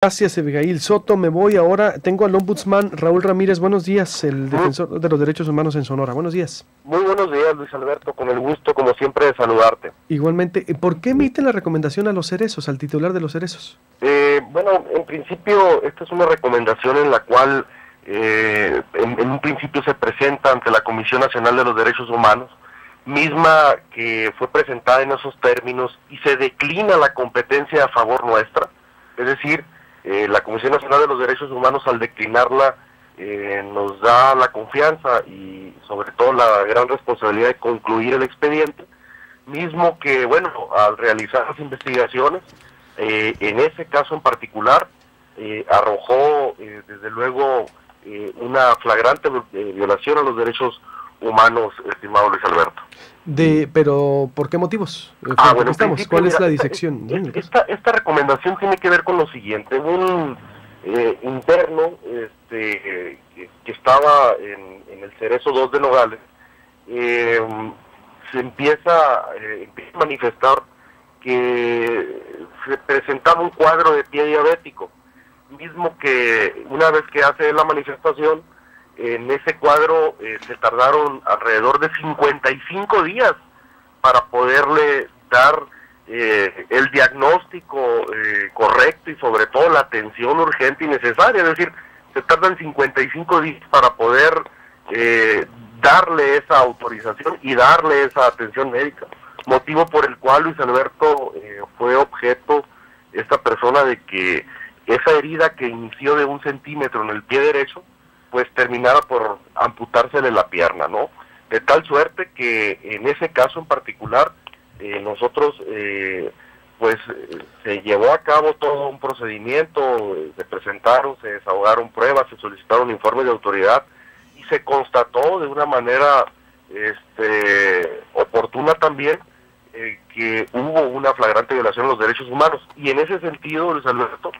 Gracias, Abigail Soto. Me voy ahora. Tengo al ombudsman Raúl Ramírez. Buenos días, el defensor de los derechos humanos en Sonora. Buenos días. Muy buenos días, Luis Alberto. Con el gusto, como siempre, de saludarte. Igualmente. ¿Por qué emite la recomendación a los cerezos, al titular de los cerezos? Bueno, en principio, esta es una recomendación en la cual, en un principio, se presenta ante la Comisión Nacional de los Derechos Humanos, misma que fue presentada en esos términos y se declina la competencia a favor nuestra. Es decir, la Comisión Nacional de los Derechos Humanos, al declinarla, nos da la confianza y sobre todo la gran responsabilidad de concluir el expediente, mismo que, bueno, al realizar las investigaciones, en ese caso en particular, arrojó desde luego una flagrante violación a los derechos humanos, estimado Luis Alberto. Pero, ¿por qué motivos? Bueno, ¿Cuál es la disección? Esta recomendación tiene que ver con lo siguiente. Un interno que estaba en el Cerezo 2 de Nogales, se empieza a manifestar que se presentaba un cuadro de pie diabético, mismo que una vez que hace la manifestación, en ese cuadro se tardaron alrededor de 55 días para poderle dar el diagnóstico correcto y sobre todo la atención urgente y necesaria. Es decir, se tardan 55 días para poder darle esa autorización y darle esa atención médica, motivo por el cual Luis Alberto fue objeto, esta persona, de que esa herida que inició de 1 centímetro en el pie derecho, pues terminara por amputársele la pierna, ¿no? De tal suerte que en ese caso en particular, nosotros, se llevó a cabo todo un procedimiento, se presentaron, se desahogaron pruebas, se solicitaron informes de autoridad y se constató de una manera oportuna también que hubo una flagrante violación de los derechos humanos. Y en ese sentido, Luis Alberto,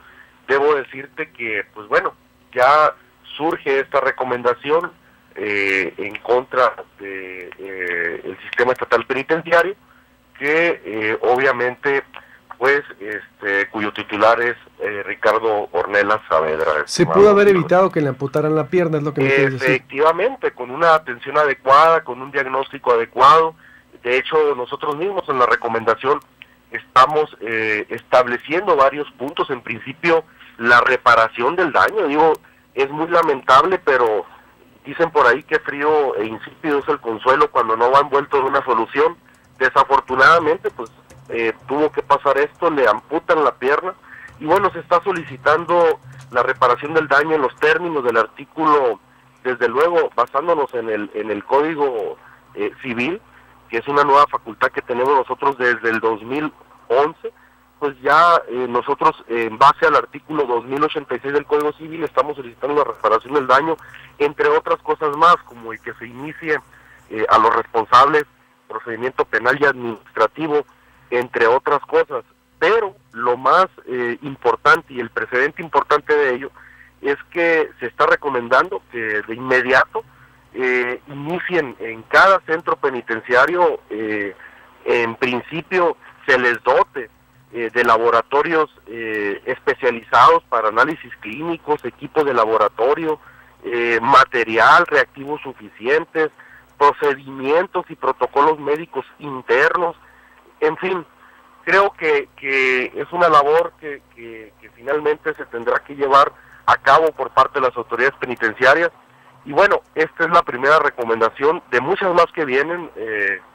debo decirte que, pues bueno, ya surge esta recomendación en contra del sistema estatal penitenciario, que obviamente, pues, cuyo titular es Ricardo Ornelas Saavedra. ¿Se pudo haber evitado que le amputaran la pierna, es lo que me quieres decir? Efectivamente, con una atención adecuada, con un diagnóstico adecuado. De hecho, nosotros mismos en la recomendación estamos estableciendo varios puntos. En principio, la reparación del daño. Digo, es muy lamentable, pero dicen por ahí que frío e insípido es el consuelo cuando no va envuelto en una solución. Desafortunadamente, pues tuvo que pasar esto, le amputan la pierna y bueno, se está solicitando la reparación del daño en los términos del artículo, desde luego basándonos en el Código Civil, que es una nueva facultad que tenemos nosotros desde el 2011. Pues ya nosotros, en base al artículo 2086 del Código Civil, estamos solicitando la reparación del daño, entre otras cosas más, como el que se inicie a los responsables procedimiento penal y administrativo, entre otras cosas. Pero lo más importante y el precedente importante de ello es que se está recomendando que de inmediato inicien en cada centro penitenciario, en principio se les dote de laboratorios especializados para análisis clínicos, equipos de laboratorio, material, reactivos suficientes, procedimientos y protocolos médicos internos. En fin, creo que es una labor que finalmente se tendrá que llevar a cabo por parte de las autoridades penitenciarias. Y bueno, esta es la primera recomendación de muchas más que vienen,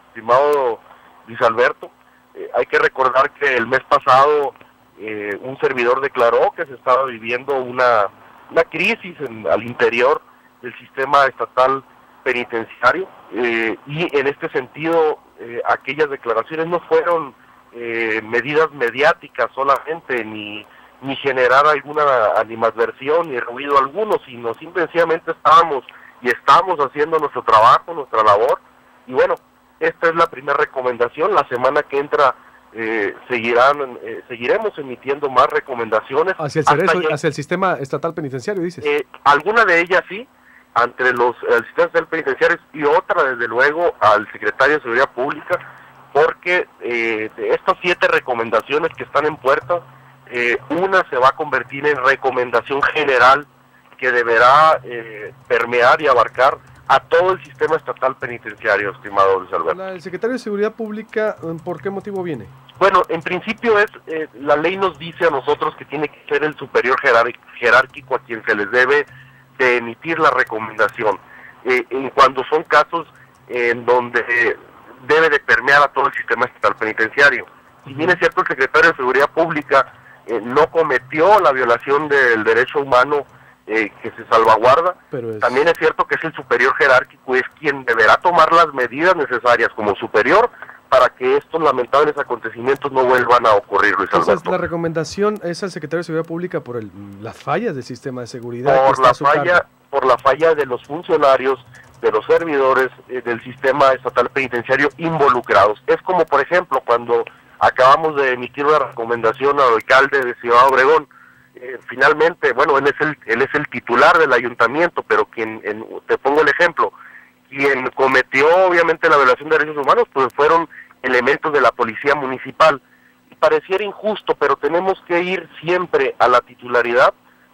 estimado Luis Alberto. Hay que recordar que el mes pasado un servidor declaró que se estaba viviendo una crisis al interior del sistema estatal penitenciario, y en este sentido aquellas declaraciones no fueron medidas mediáticas solamente, ni generar alguna animadversión ni ruido alguno, sino simplemente estamos haciendo nuestro trabajo, nuestra labor. Y bueno, esta es la primera recomendación. La semana que entra seguiremos emitiendo más recomendaciones. Hacia el Cerezo, hacia el sistema estatal penitenciario, dices. Alguna de ellas sí, ante el sistema estatal penitenciario, y otra, desde luego, al secretario de Seguridad Pública, porque de estas 7 recomendaciones que están en puerta, una se va a convertir en recomendación general que deberá permear y abarcar a todo el sistema estatal penitenciario, estimado Luis Alberto. El secretario de Seguridad Pública, ¿por qué motivo viene? Bueno, en principio la ley nos dice a nosotros que tiene que ser el superior jerárquico a quien se les debe de emitir la recomendación, en cuando son casos en donde debe de permear a todo el sistema estatal penitenciario. Si bien es cierto el secretario de Seguridad Pública no cometió la violación del derecho humano que se salvaguarda, también es cierto que es el superior jerárquico, es quien deberá tomar las medidas necesarias como superior para que estos lamentables acontecimientos no vuelvan a ocurrir, Luis Alberto. Entonces, la recomendación es al secretario de Seguridad Pública por las fallas del sistema de seguridad. Por la falla de los funcionarios, de los servidores del sistema estatal penitenciario involucrados. Es como, por ejemplo, cuando acabamos de emitir una recomendación al alcalde de Ciudad Obregón. Finalmente, bueno, él es el titular del ayuntamiento, pero te pongo el ejemplo, quien cometió obviamente la violación de derechos humanos, pues fueron elementos de la policía municipal. Y pareciera injusto, pero tenemos que ir siempre a la titularidad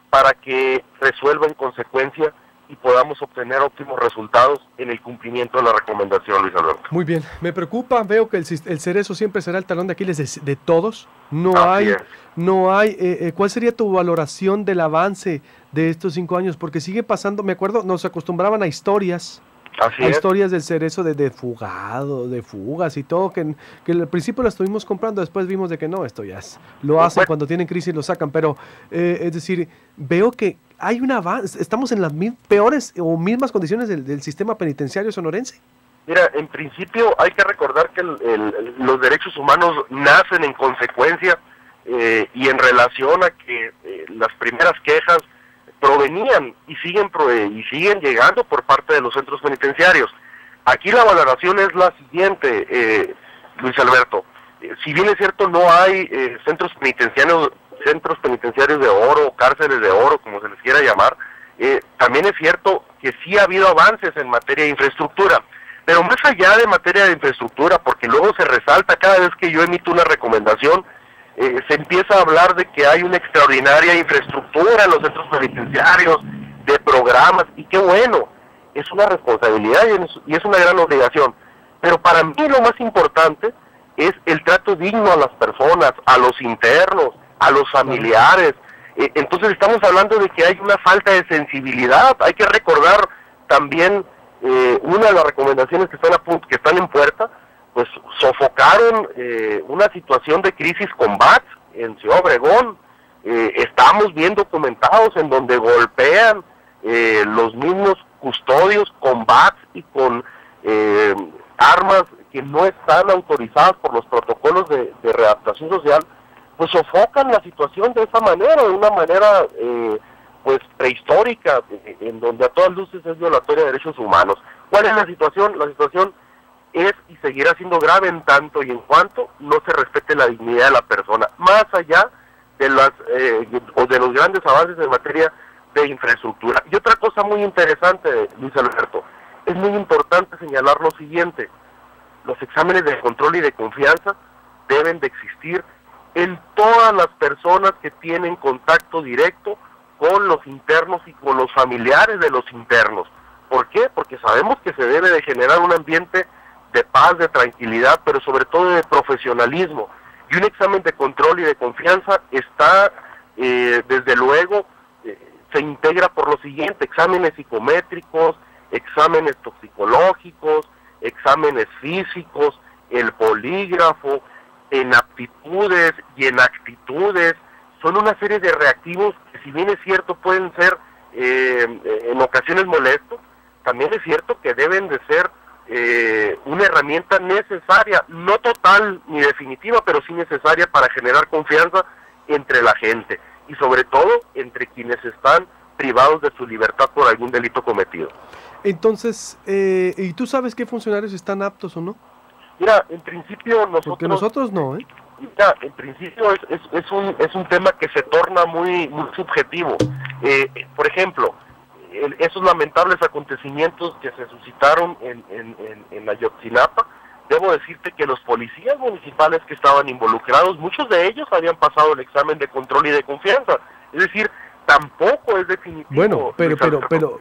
para que resuelva en consecuencia y podamos obtener óptimos resultados en el cumplimiento de la recomendación, Luis Alberto. Muy bien, me preocupa, veo que el Cerezo siempre será el talón de Aquiles de todos. No hay, ¿cuál sería tu valoración del avance de estos 5 años? Porque sigue pasando, me acuerdo, nos acostumbraban a historias. Historias del Cerezo de fugas y todo, que al principio las estuvimos comprando, después vimos de que no, esto ya lo hacen cuando tienen crisis, lo sacan, pero es decir, veo que hay un avance, estamos en las peores o mismas condiciones del sistema penitenciario sonorense. Mira, en principio hay que recordar que los derechos humanos nacen en consecuencia y en relación a que las primeras quejas provenían y siguen llegando por parte de los centros penitenciarios. Aquí la valoración es la siguiente, Luis Alberto. Si bien es cierto no hay centros penitenciarios de oro, cárceles de oro, como se les quiera llamar, también es cierto que sí ha habido avances en materia de infraestructura. Pero más allá de materia de infraestructura, porque luego se resalta cada vez que yo emito una recomendación, se empieza a hablar de que hay una extraordinaria infraestructura en los centros penitenciarios, de programas, y qué bueno, es una responsabilidad y es una gran obligación. Pero para mí lo más importante es el trato digno a las personas, a los internos, a los familiares. Entonces estamos hablando de que hay una falta de sensibilidad. Hay que recordar también una de las recomendaciones que están en puerta, pues sofocaron una situación de crisis con BATS en Ciudad Obregón. Estamos bien documentados en donde golpean los mismos custodios con BATS y con armas que no están autorizadas por los protocolos de readaptación social, pues sofocan la situación de esa manera, de una manera pues prehistórica, en donde a todas luces es violatoria de derechos humanos. ¿Cuál es la situación? La situación es y seguirá siendo grave en tanto y en cuanto no se respete la dignidad de la persona, más allá de los grandes avances en materia de infraestructura. Y otra cosa muy interesante, Luis Alberto, es muy importante señalar lo siguiente: los exámenes de control y de confianza deben de existir en todas las personas que tienen contacto directo con los internos y con los familiares de los internos. ¿Por qué? Porque sabemos que se debe de generar un ambiente de paz, de tranquilidad, pero sobre todo de profesionalismo. Y un examen de control y de confianza está, desde luego, se integra por lo siguiente: exámenes psicométricos, exámenes toxicológicos, exámenes físicos, el polígrafo, en aptitudes y en actitudes. Son una serie de reactivos que, si bien es cierto pueden ser en ocasiones molestos, también es cierto que deben de ser una herramienta necesaria, no total ni definitiva, pero sí necesaria para generar confianza entre la gente y sobre todo entre quienes están privados de su libertad por algún delito cometido. Entonces, ¿y tú sabes qué funcionarios están aptos o no? Mira, en principio Porque nosotros no, ¿eh? Mira, en principio es un tema que se torna muy subjetivo. Por ejemplo, esos lamentables acontecimientos que se suscitaron en Ayotzinapa debo decirte que los policías municipales que estaban involucrados, muchos de ellos habían pasado el examen de control y de confianza. Es decir, tampoco es definitivo. Bueno,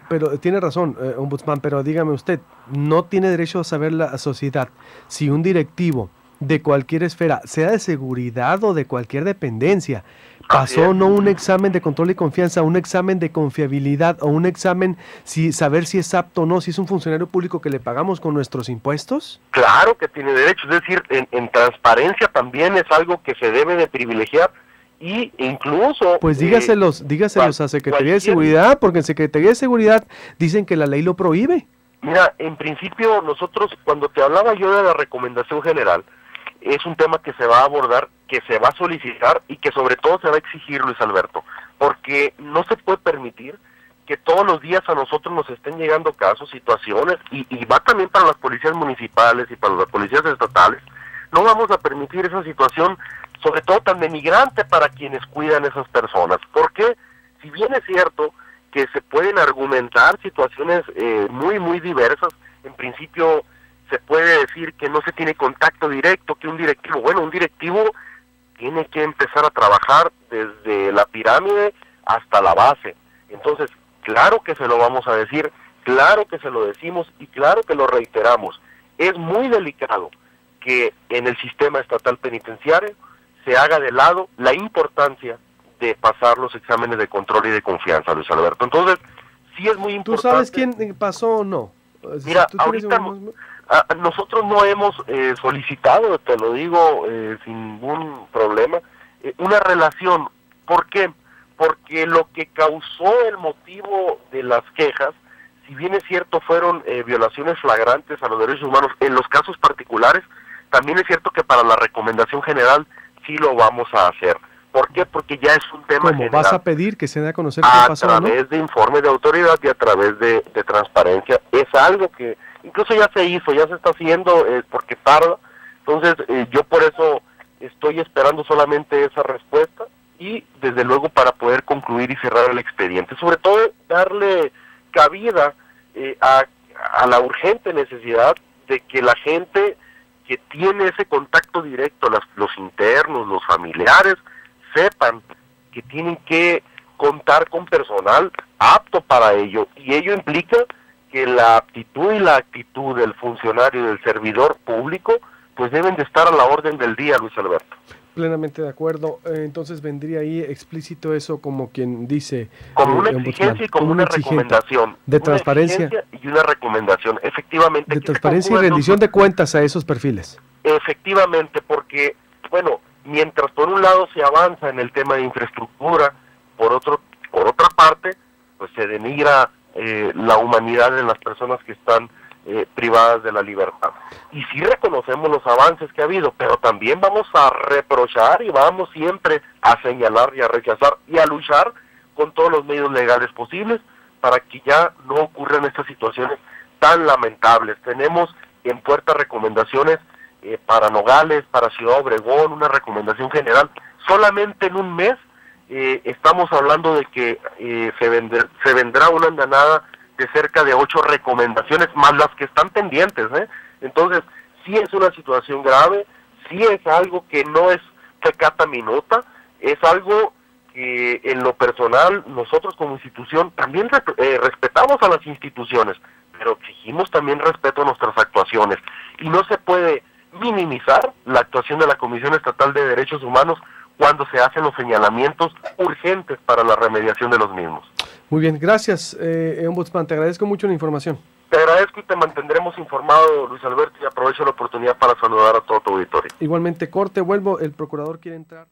pero tiene razón, ombudsman, pero dígame usted, no tiene derecho a saber la sociedad si un directivo de cualquier esfera, sea de seguridad o de cualquier dependencia, pasó no un examen de control y confianza, un examen de confiabilidad o un examen saber si es apto o no, si es un funcionario público que le pagamos con nuestros impuestos. Claro que tiene derecho, es decir, en transparencia también es algo que se debe de privilegiar y incluso... Pues dígaselos a Secretaría de Seguridad, porque en Secretaría de Seguridad dicen que la ley lo prohíbe. Mira, en principio nosotros, cuando te hablaba yo de la recomendación general, es un tema que se va a abordar, que se va a solicitar y que sobre todo se va a exigir, Luis Alberto, porque no se puede permitir que todos los días a nosotros nos estén llegando casos, situaciones, y va también para las policías municipales y para las policías estatales. No vamos a permitir esa situación, sobre todo tan denigrante para quienes cuidan a esas personas, porque si bien es cierto que se pueden argumentar situaciones muy diversas, en principio se puede decir que no se tiene contacto directo, que un directivo tiene que empezar a trabajar desde la pirámide hasta la base. Entonces, claro que se lo vamos a decir, claro que se lo decimos y claro que lo reiteramos. Es muy delicado que en el sistema estatal penitenciario se haga de lado la importancia de pasar los exámenes de control y de confianza, Luis Alberto. Entonces, sí es muy importante. ¿Tú sabes quién pasó o no? Mira, ahorita nosotros no hemos solicitado, te lo digo sin ningún problema, una relación. ¿Por qué? Porque lo que causó el motivo de las quejas, si bien es cierto fueron violaciones flagrantes a los derechos humanos, en los casos particulares, también es cierto que para la recomendación general sí lo vamos a hacer. ¿Por qué? Porque ya es un tema general. ¿Vas a pedir que se dé a conocer qué pasó, a través de informes de autoridad y a través de transparencia? Es algo que incluso ya se hizo, ya se está haciendo porque tarda. Entonces yo por eso estoy esperando solamente esa respuesta y desde luego para poder concluir y cerrar el expediente. Sobre todo darle cabida a la urgente necesidad de que la gente que tiene ese contacto directo, los internos, los familiares, sepan que tienen que contar con personal apto para ello, y ello implica que la aptitud y la actitud del funcionario y del servidor público pues deben de estar a la orden del día, Luis Alberto. Plenamente de acuerdo. Entonces vendría ahí explícito eso como quien dice... Como una exigencia y como una recomendación. De transparencia. Y una recomendación, efectivamente. De transparencia y rendición de cuentas a esos perfiles. Efectivamente, porque, bueno, mientras por un lado se avanza en el tema de infraestructura, por otra parte, pues se denigra la humanidad de las personas que están privadas de la libertad. Y sí reconocemos los avances que ha habido, pero también vamos a reprochar y vamos siempre a señalar y a rechazar y a luchar con todos los medios legales posibles para que ya no ocurran estas situaciones tan lamentables. Tenemos en puerta recomendaciones para Nogales, para Ciudad Obregón, una recomendación general. Solamente en un mes estamos hablando de que se vendrá una andanada de cerca de 8 recomendaciones, más las que están pendientes, Entonces, sí es una situación grave, sí es algo que no es pecata minuta, es algo que en lo personal nosotros como institución también respetamos a las instituciones, pero exigimos también respeto a nuestras actuaciones. Y no se puede minimizar la actuación de la Comisión Estatal de Derechos Humanos cuando se hacen los señalamientos urgentes para la remediación de los mismos. Muy bien, gracias, ombudsman, te agradezco mucho la información. Te agradezco y te mantendremos informado, Luis Alberto, y aprovecho la oportunidad para saludar a todo tu auditorio. Igualmente, corte, vuelvo, el procurador quiere entrar.